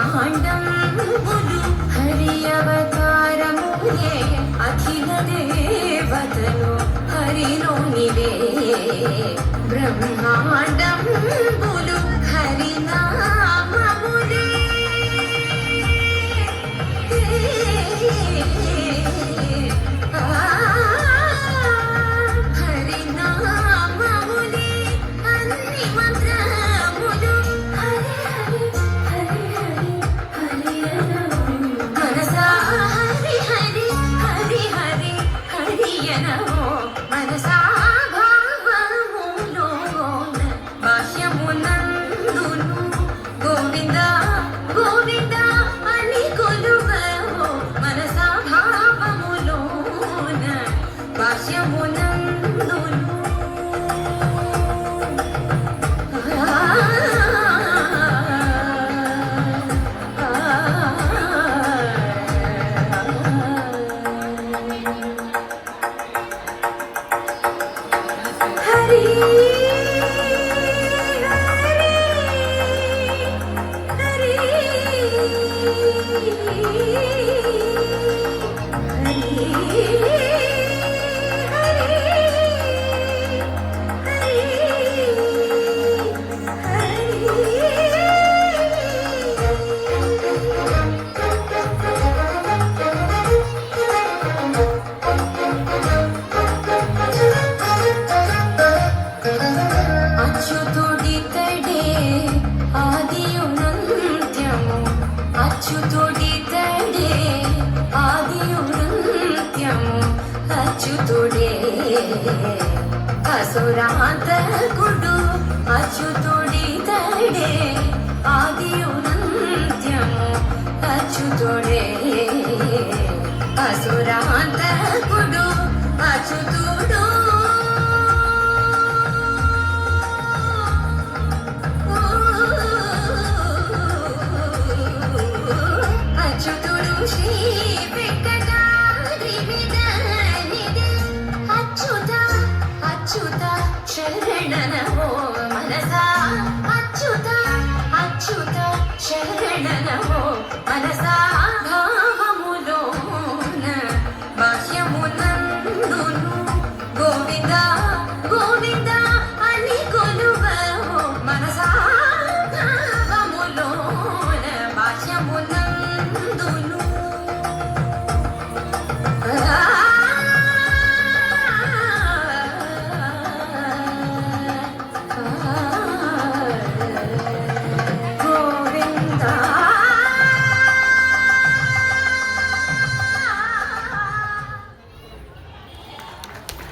బ్రహ్మాండంబులు హరి అవతారముయే అఖిల దేవతలు హరిలోనివే బ్రహ్మాండంబులు హరి నామములే హరి నామములే అన్ని మంత్రములు హరి హరి హరి మనసా హరి హరి హరి హరి హరి అనవో మనసా భావములోన బాహ్యమునందును గోవింద గోవింద అని కొలువవో మనసా భావములోన బాహ్యమునందును హరి హరి అచ్యుతుడితడే ఆదియునంత్యము అచ్యుతుడితడే ఆదియునంత్యము అచ్యుతుడే అసురాంతకుడు అచ్యుతుడితడే ఆదియునంత్యము అచ్యుతుడే అసురాంతకుడు అచ్యుతుడు అచ్యుతుడు శ్రీ వెంకటాద్రివిదనిదే అచ్యుత అచ్యుత శరణనవో మనసా అచ్యుత అచ్యుత శరణనవో మనసా